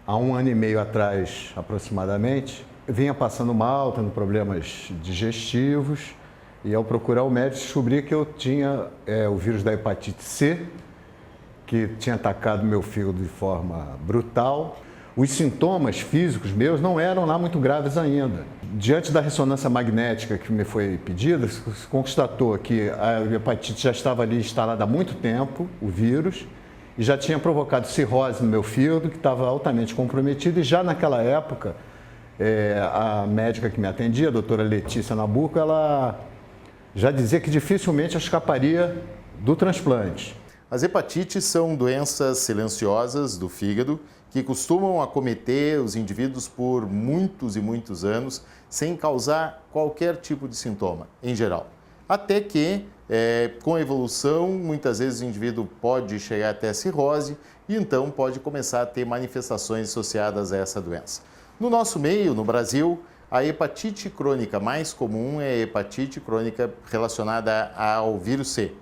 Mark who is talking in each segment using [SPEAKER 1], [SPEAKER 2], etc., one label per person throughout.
[SPEAKER 1] há 1 ano e meio atrás, aproximadamente, vinha passando mal, tendo problemas digestivos, e ao procurar o médico descobri que eu tinha o vírus da hepatite C, que tinha atacado meu fígado de forma brutal. Os sintomas físicos meus não eram lá muito graves ainda. Diante da ressonância magnética que me foi pedida, se constatou que a hepatite já estava ali instalada há muito tempo, o vírus, e já tinha provocado cirrose no meu fígado, que estava altamente comprometido, e já naquela época, a médica que me atendia, a doutora Letícia Nabuco, ela já dizia que dificilmente eu escaparia do transplante.
[SPEAKER 2] As hepatites são doenças silenciosas do fígado que costumam acometer os indivíduos por muitos e muitos anos sem causar qualquer tipo de sintoma, em geral. Até que, com a evolução, muitas vezes o indivíduo pode chegar até a cirrose e então pode começar a ter manifestações associadas a essa doença. No nosso meio, no Brasil, a hepatite crônica mais comum é a hepatite crônica relacionada ao vírus C.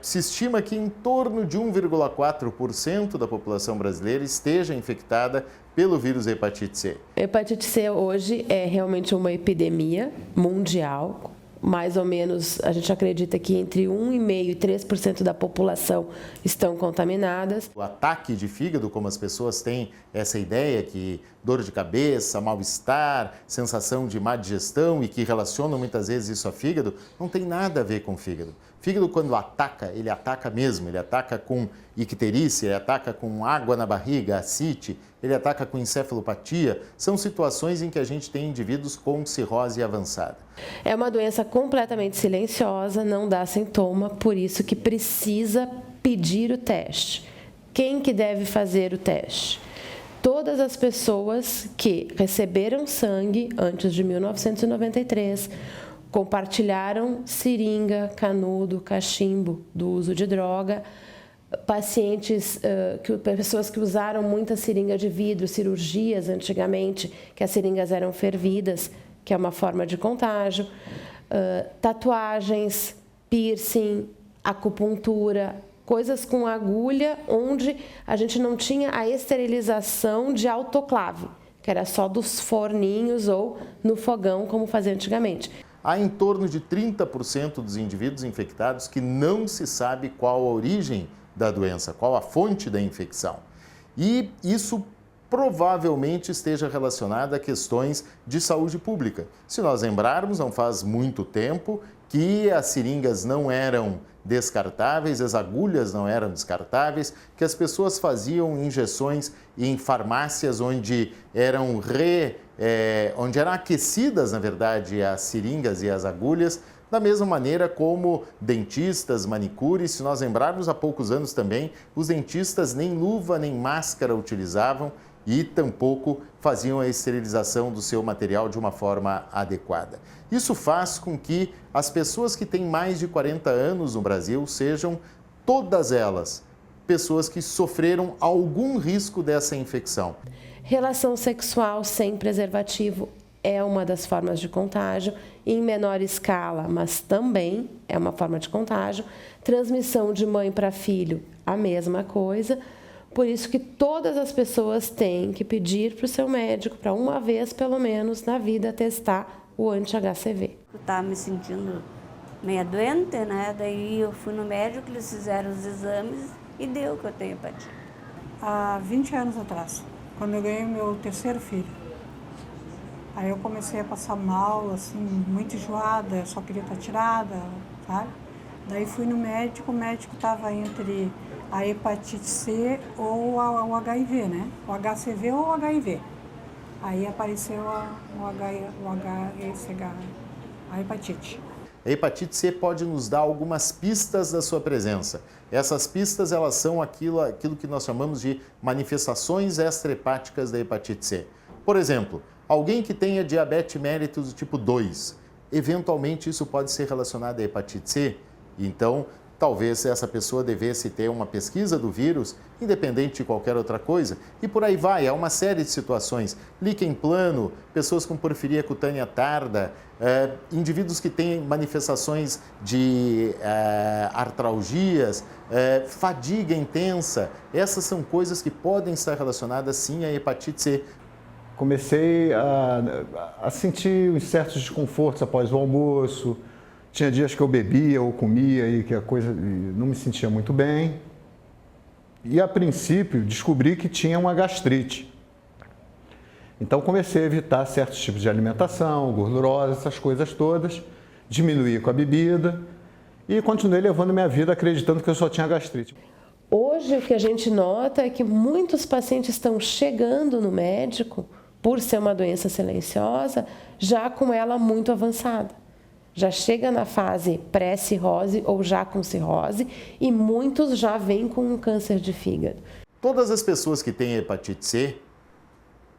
[SPEAKER 2] Se estima que em torno de 1,4% da população brasileira esteja infectada pelo vírus da hepatite C.
[SPEAKER 3] A hepatite C hoje é realmente uma epidemia mundial. Mais ou menos, a gente acredita que entre 1,5% e 3% da população estão contaminadas.
[SPEAKER 2] O ataque de fígado, como as pessoas têm essa ideia, que dor de cabeça, mal-estar, sensação de má digestão e que relacionam muitas vezes isso a fígado, não tem nada a ver com fígado. Fígado, quando ataca, ele ataca mesmo, ele ataca com icterícia, ele ataca com água na barriga, ascite, ele ataca com encefalopatia. São situações em que a gente tem indivíduos com cirrose avançada.
[SPEAKER 3] É uma doença completamente silenciosa, não dá sintoma, por isso que precisa pedir o teste. Quem que deve fazer o teste? Todas as pessoas que receberam sangue antes de 1993, compartilharam seringa, canudo, cachimbo do uso de droga, pessoas que usaram muita seringa de vidro, cirurgias antigamente, que as seringas eram fervidas, que é uma forma de contágio, tatuagens, piercing, acupuntura, coisas com agulha onde a gente não tinha a esterilização de autoclave, que era só dos forninhos ou no fogão, como fazia antigamente.
[SPEAKER 2] Há em torno de 30% dos indivíduos infectados que não se sabe qual a origem da doença, qual a fonte da infecção. E isso provavelmente esteja relacionado a questões de saúde pública. Se nós lembrarmos, não faz muito tempo que as seringas não eram descartáveis, as agulhas não eram descartáveis, que as pessoas faziam injeções em farmácias onde eram aquecidas, na verdade, as seringas e as agulhas, da mesma maneira como dentistas, manicures. Se nós lembrarmos, há poucos anos também, os dentistas nem luva nem máscara utilizavam e tampouco faziam a esterilização do seu material de uma forma adequada. Isso faz com que as pessoas que têm mais de 40 anos no Brasil sejam, todas elas, pessoas que sofreram algum risco dessa infecção.
[SPEAKER 3] Relação sexual sem preservativo é uma das formas de contágio, em menor escala, mas também é uma forma de contágio. Transmissão de mãe para filho, a mesma coisa. Por isso que todas as pessoas têm que pedir para o seu médico, para uma vez pelo menos na vida, testar o anti-HCV.
[SPEAKER 4] Eu estava me sentindo meio doente, né? Daí eu fui no médico, eles fizeram os exames e deu que eu tenho hepatite.
[SPEAKER 5] Há 20 anos atrás, quando eu ganhei meu terceiro filho. Aí eu comecei a passar mal, assim, muito enjoada, só queria estar tirada, sabe? Daí fui no médico, o médico estava entre a hepatite C ou o HIV, né? O HCV ou o HIV. Aí apareceu a hepatite.
[SPEAKER 2] A hepatite C pode nos dar algumas pistas da sua presença. Essas pistas, elas são aquilo que nós chamamos de manifestações extrahepáticas da hepatite C. Por exemplo, alguém que tenha diabetes mellitus do tipo 2, eventualmente isso pode ser relacionado à hepatite C. Então, talvez essa pessoa devesse ter uma pesquisa do vírus, independente de qualquer outra coisa, e por aí vai. Há uma série de situações. Líquen plano, pessoas com porfiria cutânea tarda, indivíduos que têm manifestações de artralgias, fadiga intensa. Essas são coisas que podem estar relacionadas, sim, à hepatite C.
[SPEAKER 1] Comecei a sentir uns certos desconfortos após o almoço. Tinha dias que eu bebia ou comia e que a coisa não me sentia muito bem. E a princípio descobri que tinha uma gastrite. Então comecei a evitar certos tipos de alimentação, gordurosa, essas coisas todas, diminuí com a bebida e continuei levando minha vida acreditando que eu só tinha gastrite.
[SPEAKER 3] Hoje o que a gente nota é que muitos pacientes estão chegando no médico, por ser uma doença silenciosa, já com ela muito avançada. Já chega na fase pré-cirrose ou já com cirrose e muitos já vêm com um câncer de fígado.
[SPEAKER 2] Todas as pessoas que têm hepatite C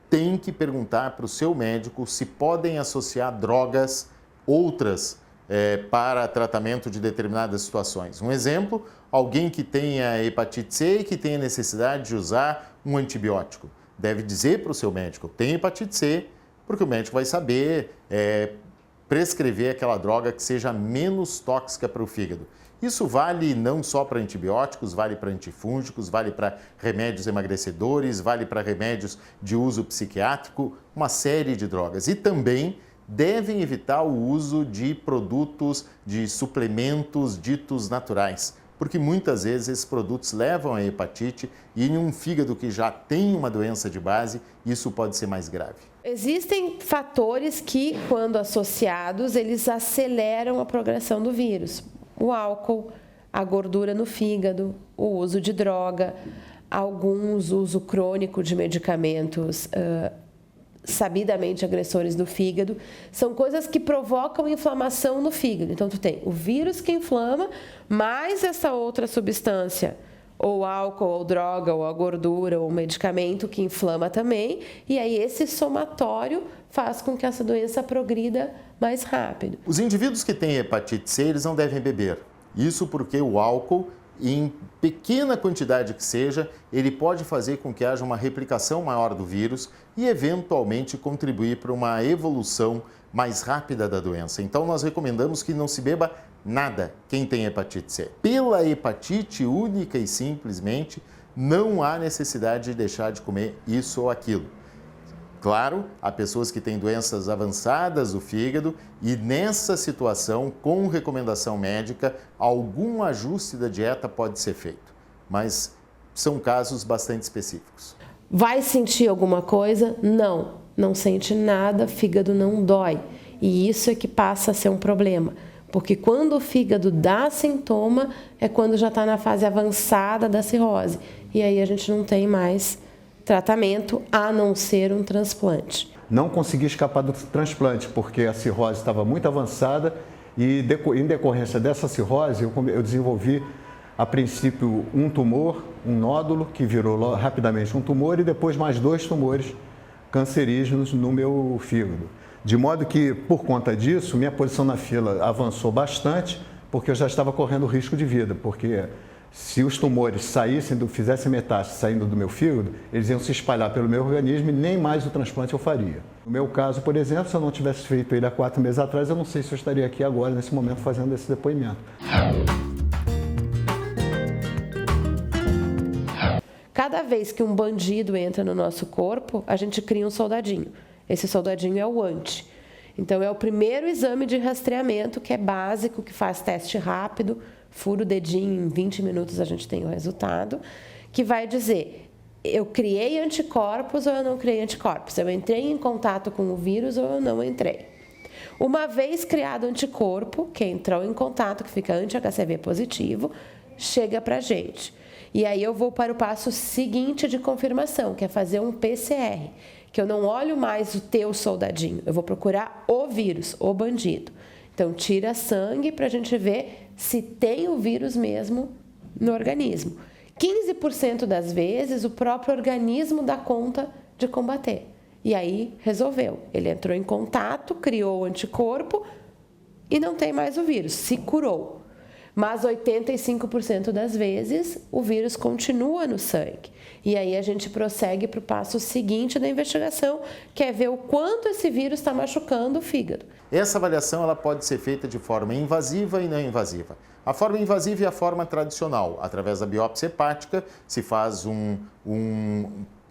[SPEAKER 2] têm que perguntar para o seu médico se podem associar drogas outras para tratamento de determinadas situações. Um exemplo, alguém que tenha hepatite C e que tenha necessidade de usar um antibiótico. Deve dizer para o seu médico, tem hepatite C, porque o médico vai saber prescrever aquela droga que seja menos tóxica para o fígado. Isso vale não só para antibióticos, vale para antifúngicos, vale para remédios emagrecedores, vale para remédios de uso psiquiátrico, uma série de drogas. E também devem evitar o uso de produtos, de suplementos ditos naturais, porque muitas vezes esses produtos levam a hepatite e em um fígado que já tem uma doença de base, isso pode ser mais grave.
[SPEAKER 3] Existem fatores que, quando associados, eles aceleram a progressão do vírus. O álcool, a gordura no fígado, o uso de droga, alguns uso crônico de medicamentos sabidamente agressores do fígado, são coisas que provocam inflamação no fígado. Então, tu tem o vírus que inflama, mais essa outra substância, ou álcool, ou droga, ou a gordura, ou medicamento que inflama também, e aí esse somatório faz com que essa doença progrida mais rápido.
[SPEAKER 2] Os indivíduos que têm hepatite C, eles não devem beber. Isso porque o álcool, em pequena quantidade que seja, ele pode fazer com que haja uma replicação maior do vírus e, eventualmente, contribuir para uma evolução mais rápida da doença. Então, nós recomendamos que não se beba nada quem tem hepatite C. Pela hepatite, única e simplesmente, não há necessidade de deixar de comer isso ou aquilo. Claro, há pessoas que têm doenças avançadas do fígado e nessa situação, com recomendação médica, algum ajuste da dieta pode ser feito, mas são casos bastante específicos.
[SPEAKER 3] Vai sentir alguma coisa? Não, não sente nada, fígado não dói. E isso é que passa a ser um problema, porque quando o fígado dá sintoma é quando já está na fase avançada da cirrose. E aí a gente não tem mais tratamento, a não ser um transplante.
[SPEAKER 1] Não consegui escapar do transplante, porque a cirrose estava muito avançada e, em decorrência dessa cirrose, eu desenvolvi, a princípio, um tumor, um nódulo, que virou rapidamente um tumor, e depois mais 2 tumores cancerígenos no meu fígado. De modo que, por conta disso, minha posição na fila avançou bastante, porque eu já estava correndo risco de vida, porque se os tumores fizessem metástase saindo do meu fígado, eles iam se espalhar pelo meu organismo e nem mais o transplante eu faria. No meu caso, por exemplo, se eu não tivesse feito ele há 4 meses atrás, eu não sei se eu estaria aqui agora, nesse momento, fazendo esse depoimento.
[SPEAKER 3] Cada vez que um bandido entra no nosso corpo, a gente cria um soldadinho. Esse soldadinho é o anti. Então, é o primeiro exame de rastreamento, que é básico, que faz teste rápido, fura o dedinho, em 20 minutos a gente tem o resultado, que vai dizer, eu criei anticorpos ou eu não criei anticorpos? Eu entrei em contato com o vírus ou eu não entrei? Uma vez criado anticorpo, que entrou em contato, que fica anti-HCV positivo, chega para a gente. E aí eu vou para o passo seguinte de confirmação, que é fazer um PCR, que eu não olho mais o teu soldadinho, eu vou procurar o vírus, o bandido. Então, tira sangue para a gente ver se tem o vírus mesmo no organismo. 15% das vezes, o próprio organismo dá conta de combater. E aí, resolveu. Ele entrou em contato, criou o anticorpo e não tem mais o vírus, se curou. Mas 85% das vezes o vírus continua no sangue. E aí a gente prossegue para o passo seguinte da investigação, que é ver o quanto esse vírus está machucando o fígado.
[SPEAKER 2] Essa avaliação ela pode ser feita de forma invasiva e não invasiva. A forma invasiva é a forma tradicional. Através da biópsia hepática, se faz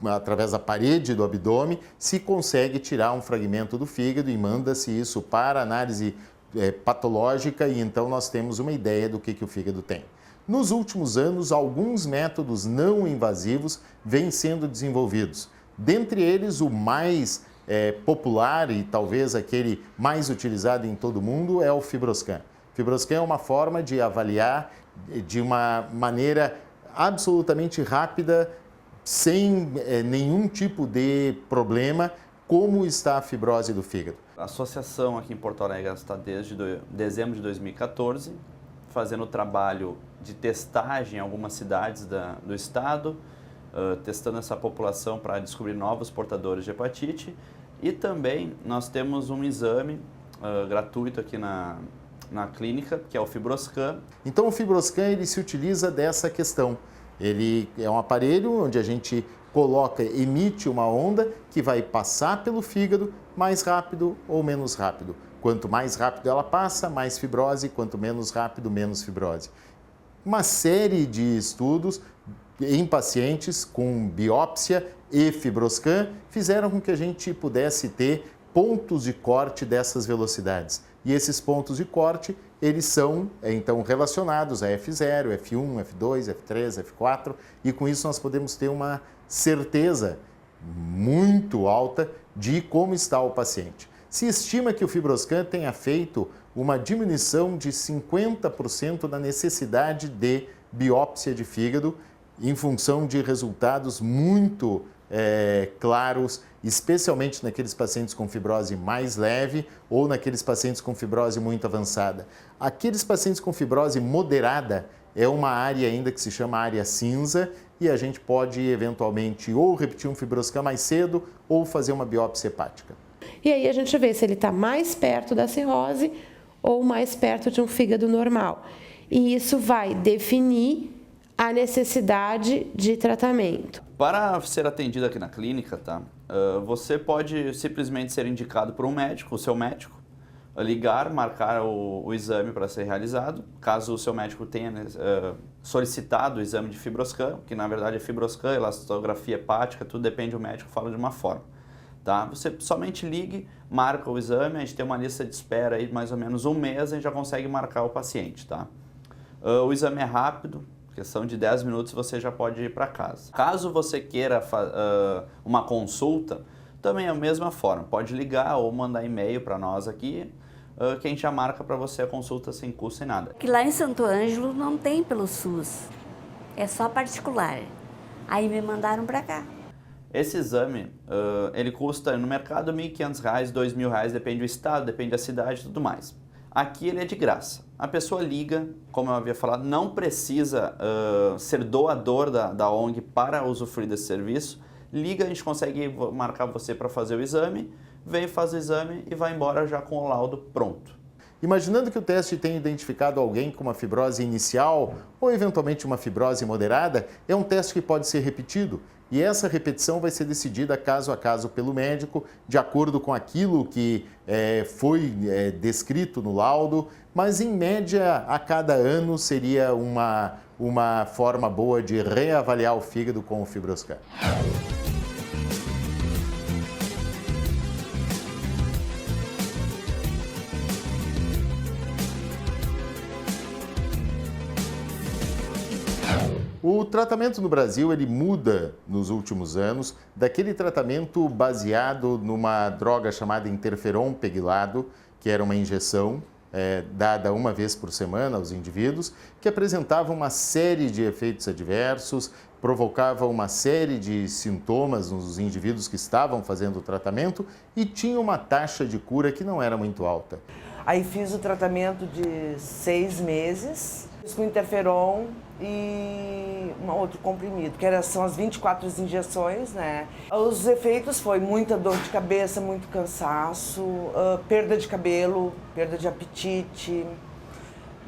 [SPEAKER 2] através da parede do abdômen, se consegue tirar um fragmento do fígado e manda-se isso para análise patológica e então nós temos uma ideia do que o fígado tem. Nos últimos anos, alguns métodos não invasivos vêm sendo desenvolvidos. Dentre eles, o mais popular e talvez aquele mais utilizado em todo o mundo é o FibroScan. FibroScan é uma forma de avaliar de uma maneira absolutamente rápida, sem nenhum tipo de problema, como está a fibrose do fígado.
[SPEAKER 6] A associação aqui em Porto Alegre está desde dezembro de 2014, fazendo trabalho de testagem em algumas cidades do estado, testando essa população para descobrir novos portadores de hepatite. E também nós temos um exame gratuito aqui na clínica, que é o FibroScan.
[SPEAKER 2] Então o FibroScan ele se utiliza dessa questão. Ele é um aparelho onde a gente emite uma onda que vai passar pelo fígado mais rápido ou menos rápido. Quanto mais rápido ela passa, mais fibrose, quanto menos rápido, menos fibrose. Uma série de estudos em pacientes com biópsia e FibroScan fizeram com que a gente pudesse ter pontos de corte dessas velocidades. E esses pontos de corte, eles são então relacionados a F0, F1, F2, F3, F4, e com isso nós podemos ter uma certeza muito alta de como está o paciente. Se estima que o FibroScan tenha feito uma diminuição de 50% da necessidade de biópsia de fígado em função de resultados muito claros, especialmente naqueles pacientes com fibrose mais leve ou naqueles pacientes com fibrose muito avançada. Aqueles pacientes com fibrose moderada é uma área ainda que se chama área cinza e a gente pode eventualmente ou repetir um FibroScan mais cedo ou fazer uma biópsia hepática.
[SPEAKER 3] E aí a gente vê se ele está mais perto da cirrose ou mais perto de um fígado normal. E isso vai definir a necessidade de tratamento.
[SPEAKER 6] Para ser atendido aqui na clínica, tá? Você pode simplesmente ser indicado por um médico, o seu médico, ligar, marcar o exame para ser realizado. Caso o seu médico tenha solicitado o exame de FibroScan, que na verdade é FibroScan, elastografia hepática, tudo depende do médico, fala de uma forma. Tá? Você somente ligue, marca o exame, a gente tem uma lista de espera aí mais ou menos um mês, a gente já consegue marcar o paciente. Tá? O exame é rápido, questão de 10 minutos você já pode ir para casa. Caso você queira uma consulta, também é a mesma forma, pode ligar ou mandar e-mail para nós aqui, que a gente já marca para você a consulta sem custo, sem nada.
[SPEAKER 4] Que lá em Santo Ângelo não tem pelo SUS, é só particular. Aí me mandaram para cá.
[SPEAKER 6] Esse exame, ele custa no mercado R$ 1.500, R$ 2.000, depende do estado, depende da cidade e tudo mais. Aqui ele é de graça. A pessoa liga, como eu havia falado, não precisa ser doador da ONG para usufruir desse serviço. Liga, a gente consegue marcar você para fazer o exame, vem, faz o exame e vai embora já com o laudo pronto.
[SPEAKER 2] Imaginando que o teste tenha identificado alguém com uma fibrose inicial ou eventualmente uma fibrose moderada, é um teste que pode ser repetido. E essa repetição vai ser decidida caso a caso pelo médico, de acordo com aquilo que foi descrito no laudo, mas em média a cada ano seria uma forma boa de reavaliar o fígado com o FibroScan. O tratamento no Brasil ele muda nos últimos anos daquele tratamento baseado numa droga chamada interferon pegilado, que era uma injeção dada uma vez por semana aos indivíduos, que apresentava uma série de efeitos adversos, provocava uma série de sintomas nos indivíduos que estavam fazendo o tratamento e tinha uma taxa de cura que não era muito alta.
[SPEAKER 7] Aí fiz o tratamento de 6 meses com interferon e um outro comprimido, que são as 24 injeções, né? Os efeitos foi muita dor de cabeça, muito cansaço, perda de cabelo, perda de apetite,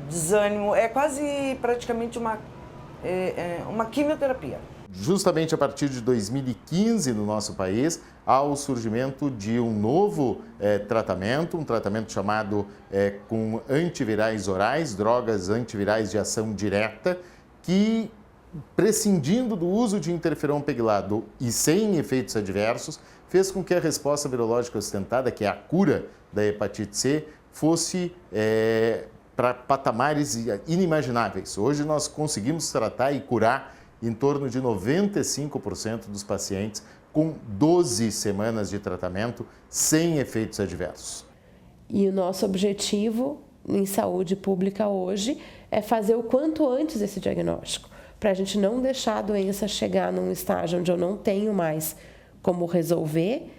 [SPEAKER 7] desânimo, é quase praticamente uma quimioterapia.
[SPEAKER 2] Justamente a partir de 2015 no nosso país, há o surgimento de um novo tratamento, um tratamento chamado com antivirais orais, drogas antivirais de ação direta, que, prescindindo do uso de interferon pegilado e sem efeitos adversos, fez com que a resposta virológica ostentada, que é a cura da hepatite C, fosse para patamares inimagináveis. Hoje nós conseguimos tratar e curar em torno de 95% dos pacientes com 12 semanas de tratamento sem efeitos adversos.
[SPEAKER 3] E o nosso objetivo em saúde pública hoje é fazer o quanto antes esse diagnóstico, para a gente não deixar a doença chegar num estágio onde eu não tenho mais como resolver,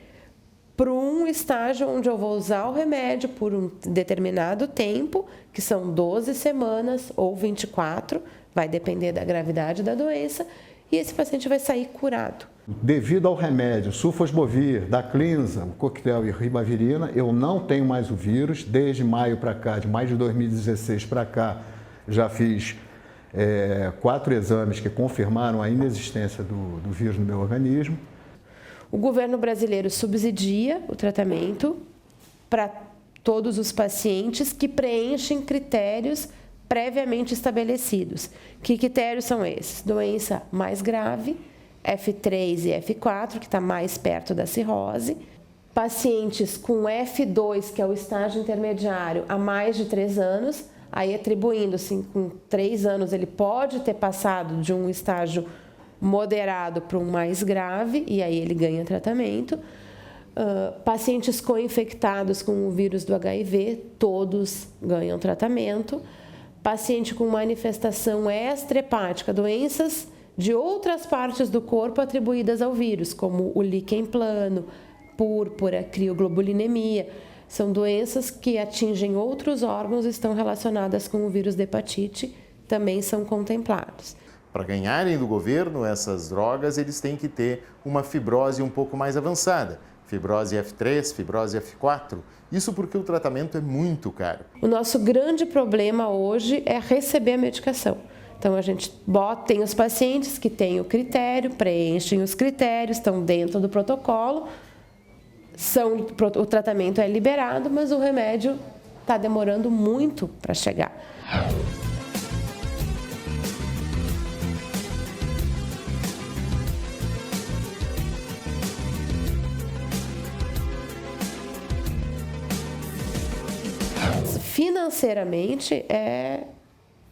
[SPEAKER 3] para um estágio onde eu vou usar o remédio por um determinado tempo, que são 12 semanas ou 24, vai depender da gravidade da doença, e esse paciente vai sair curado.
[SPEAKER 1] Devido ao remédio sulfosbuvir, daclinza, o coquetel e ribavirina, eu não tenho mais o vírus. Desde maio para cá, de maio de 2016 para cá, já fiz 4 exames que confirmaram a inexistência do vírus no meu organismo.
[SPEAKER 3] O governo brasileiro subsidia o tratamento para todos os pacientes que preenchem critérios previamente estabelecidos. Que critérios são esses? Doença mais grave, F3 e F4, que está mais perto da cirrose. Pacientes com F2, que é o estágio intermediário, há mais de 3 anos, aí atribuindo, assim, com 3 anos ele pode ter passado de um estágio moderado para um mais grave, e aí ele ganha tratamento. Pacientes co-infectados com o vírus do HIV, todos ganham tratamento. Paciente com manifestação extrahepática, doenças de outras partes do corpo atribuídas ao vírus, como o líquen plano, púrpura, crioglobulinemia. São doenças que atingem outros órgãos e estão relacionadas com o vírus da hepatite, também são contemplados.
[SPEAKER 2] Para ganharem do governo essas drogas, eles têm que ter uma fibrose um pouco mais avançada. Fibrose F3, fibrose F4. Isso porque o tratamento é muito caro.
[SPEAKER 3] O nosso grande problema hoje é receber a medicação. Então, a gente tem os pacientes que têm o critério, preenchem os critérios, estão dentro do protocolo, o tratamento é liberado, mas o remédio está demorando muito para chegar. Financeiramente é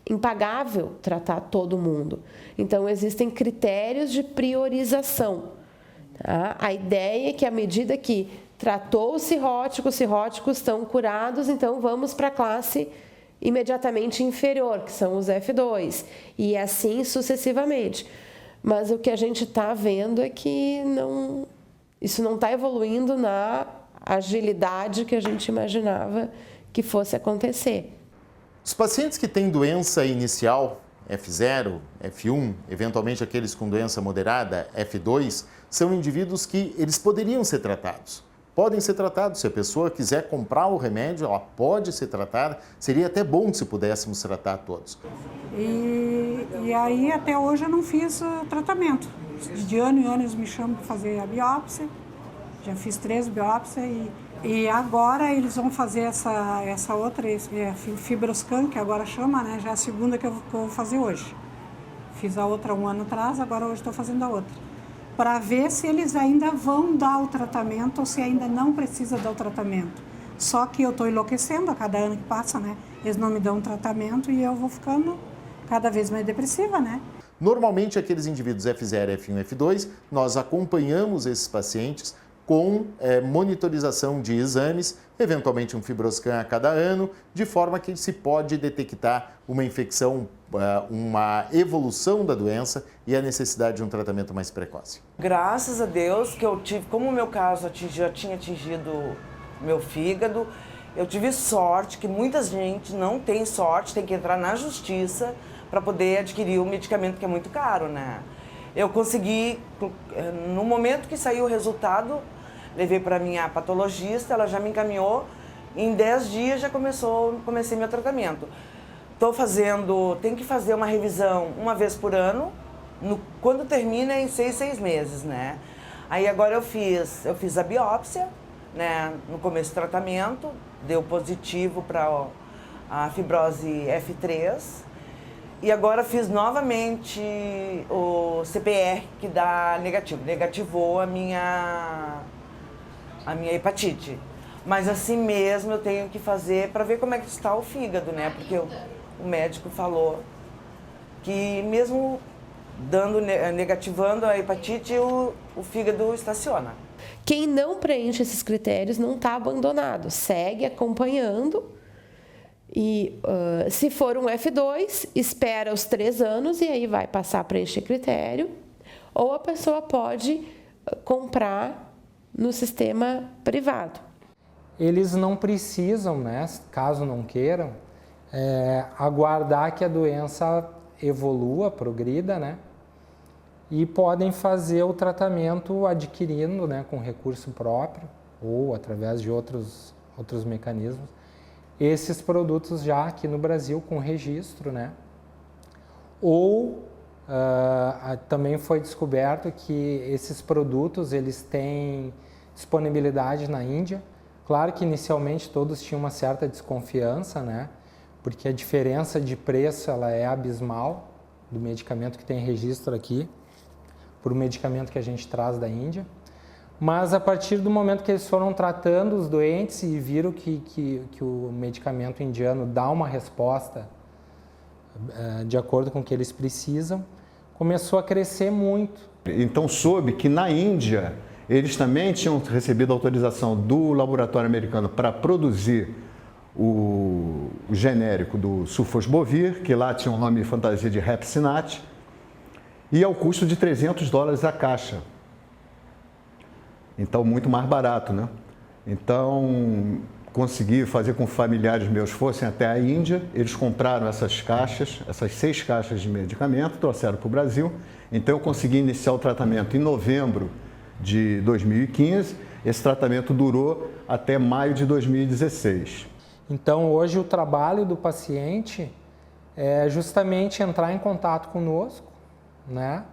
[SPEAKER 3] impagável tratar todo mundo. Então, existem critérios de priorização. Tá? A ideia é que, à medida que tratou os cirróticos estão curados, então vamos para a classe imediatamente inferior, que são os F2, e assim sucessivamente. Mas o que a gente está vendo é que isso não está evoluindo na agilidade que a gente imaginava que fosse acontecer.
[SPEAKER 2] Os pacientes que têm doença inicial, F0, F1, eventualmente aqueles com doença moderada, F2, são indivíduos que eles poderiam ser tratados. Podem ser tratados. Se a pessoa quiser comprar o remédio, ela pode ser tratada. Seria até bom se pudéssemos tratar todos.
[SPEAKER 5] E aí, até hoje, eu não fiz tratamento. De ano em ano, eles me chamam para fazer a biópsia. Já fiz 3 biópsias e agora eles vão fazer essa outra, Fibroscan, que agora chama, né? Já é a segunda que eu vou fazer hoje. Fiz a outra 1 ano atrás, agora hoje estou fazendo a outra. Para ver se eles ainda vão dar o tratamento ou se ainda não precisa dar o tratamento. Só que eu estou enlouquecendo a cada ano que passa, né? Eles não me dão tratamento e eu vou ficando cada vez mais depressiva, né?
[SPEAKER 2] Normalmente, aqueles indivíduos F0, F1, F2, nós acompanhamos esses pacientes com monitorização de exames, eventualmente um Fibroscan a cada ano, de forma que se pode detectar uma infecção, uma evolução da doença e a necessidade de um tratamento mais precoce.
[SPEAKER 7] Graças a Deus que eu tive, como o meu caso já tinha atingido meu fígado, eu tive sorte, que muita gente não tem sorte, tem que entrar na justiça para poder adquirir o medicamento que é muito caro, né? Eu consegui, no momento que saiu o resultado, levei para minha patologista, ela já me encaminhou, em 10 dias já comecei meu tratamento. Tem que fazer uma revisão uma vez por ano, quando termina em 6 meses, né? Aí agora eu fiz a biópsia, né, no começo do tratamento, deu positivo para a fibrose F3. E agora fiz novamente o CPR, que dá negativo. Negativou a minha hepatite. Mas assim mesmo eu tenho que fazer para ver como é que está o fígado, né? Porque o médico falou que mesmo negativando a hepatite, o fígado estaciona.
[SPEAKER 3] Quem não preenche esses critérios não está abandonado, segue acompanhando e se for um F2, espera os 3 anos e aí vai passar a preencher critério, ou a pessoa pode comprar no sistema privado.
[SPEAKER 8] Eles não precisam, né, caso não queiram, aguardar que a doença evolua, progrida, né? E podem fazer o tratamento adquirindo, né, com recurso próprio ou através de outros mecanismos, esses produtos já aqui no Brasil com registro, né? Ou também foi descoberto que esses produtos eles têm disponibilidade na Índia. Claro que inicialmente todos tinham uma certa desconfiança, né? Porque a diferença de preço ela é abismal do medicamento que tem registro aqui para o medicamento que a gente traz da Índia. Mas a partir do momento que eles foram tratando os doentes e viram que o medicamento indiano dá uma resposta de acordo com o que eles precisam, começou a crescer muito.
[SPEAKER 1] Então soube que na Índia eles também tinham recebido autorização do laboratório americano para produzir o genérico do sulfosbuvir, que lá tinha um nome de fantasia de Repsinat, e ao custo de $300 a caixa. Então, muito mais barato, né? Então, consegui fazer com que familiares meus fossem até a Índia, eles compraram essas caixas, essas 6 caixas de medicamento, trouxeram para o Brasil. Então, eu consegui iniciar o tratamento em novembro de 2015, esse tratamento durou até maio de 2016.
[SPEAKER 8] Então, hoje o trabalho do paciente é justamente entrar em contato conosco, né?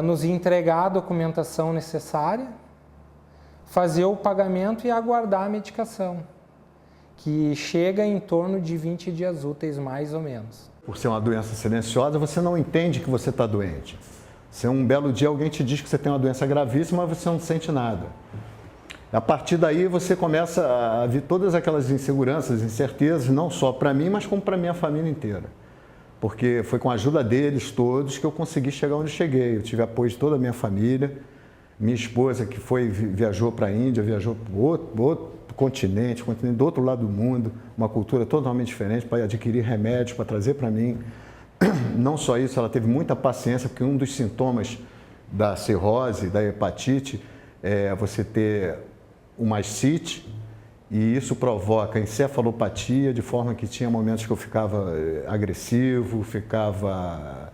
[SPEAKER 8] Nos entregar a documentação necessária, fazer o pagamento e aguardar a medicação, que chega em torno de 20 dias úteis, mais ou menos.
[SPEAKER 1] Por ser uma doença silenciosa, você não entende que você está doente. Se um belo dia alguém te diz que você tem uma doença gravíssima, você não sente nada. A partir daí você começa a ver todas aquelas inseguranças, incertezas, não só para mim, mas como para a minha família inteira. Porque foi com a ajuda deles todos que eu consegui chegar onde cheguei. Eu tive apoio de toda a minha família. Minha esposa, que viajou para a Índia, viajou para outro continente do outro lado do mundo, uma cultura totalmente diferente, para adquirir remédios, para trazer para mim. Não só isso, ela teve muita paciência, porque um dos sintomas da cirrose, da hepatite, é você ter uma ascite, e isso provoca encefalopatia, de forma que tinha momentos que eu ficava agressivo, ficava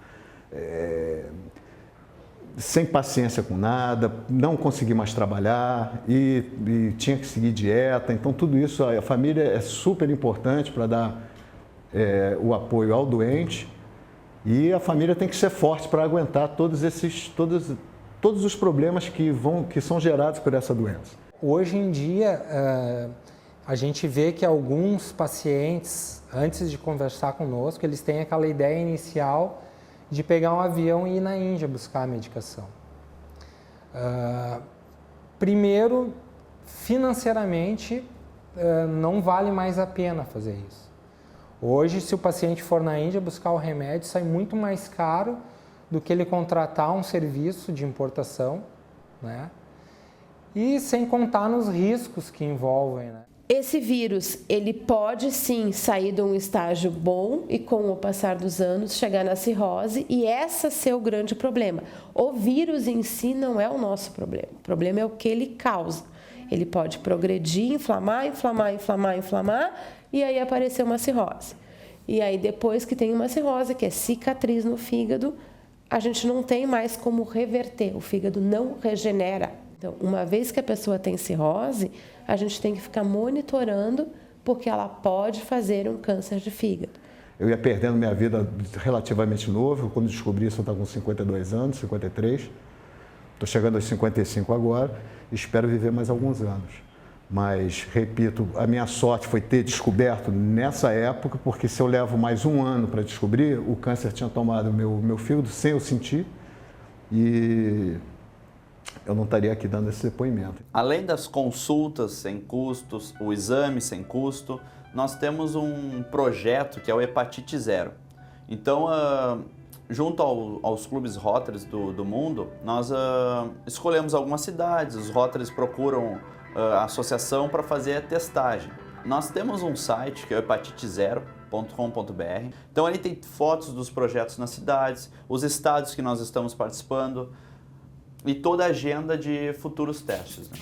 [SPEAKER 1] sem paciência com nada, não conseguia mais trabalhar e tinha que seguir dieta. Então, tudo isso, a família é super importante para dar o apoio ao doente, e a família tem que ser forte para aguentar todos os problemas que são gerados por essa doença.
[SPEAKER 8] Hoje em dia, a gente vê que alguns pacientes, antes de conversar conosco, eles têm aquela ideia inicial de pegar um avião e ir na Índia buscar a medicação. Primeiro, financeiramente, não vale mais a pena fazer isso. Hoje, se o paciente for na Índia buscar o remédio, sai muito mais caro do que ele contratar um serviço de importação, né? E sem contar nos riscos que envolvem, né?
[SPEAKER 3] Esse vírus, ele pode sim sair de um estágio bom e com o passar dos anos chegar na cirrose, e esse ser o grande problema. O vírus em si não é o nosso problema. O problema é o que ele causa. Ele pode progredir, inflamar, e aí aparecer uma cirrose. E aí depois que tem uma cirrose, que é cicatriz no fígado, a gente não tem mais como reverter. O fígado não regenera. Então, uma vez que a pessoa tem cirrose, a gente tem que ficar monitorando, porque ela pode fazer um câncer de fígado.
[SPEAKER 1] Eu ia perdendo minha vida relativamente novo. Quando descobri isso, eu estava com 52 anos, 53. Estou chegando aos 55 agora e espero viver mais alguns anos. Mas, repito, a minha sorte foi ter descoberto nessa época, porque se eu levo mais um ano para descobrir, o câncer tinha tomado meu fígado sem eu sentir e eu não estaria aqui dando esse depoimento.
[SPEAKER 6] Além das consultas sem custos, o exame sem custo, nós temos um projeto que é o Hepatite Zero. Então, junto aos clubes Rotaries do mundo, nós escolhemos algumas cidades, os Rotaries procuram a associação para fazer a testagem. Nós temos um site que é o hepatitezero.com.br. Então ali tem fotos dos projetos nas cidades, os estados que nós estamos participando e toda a agenda de futuros testes, né?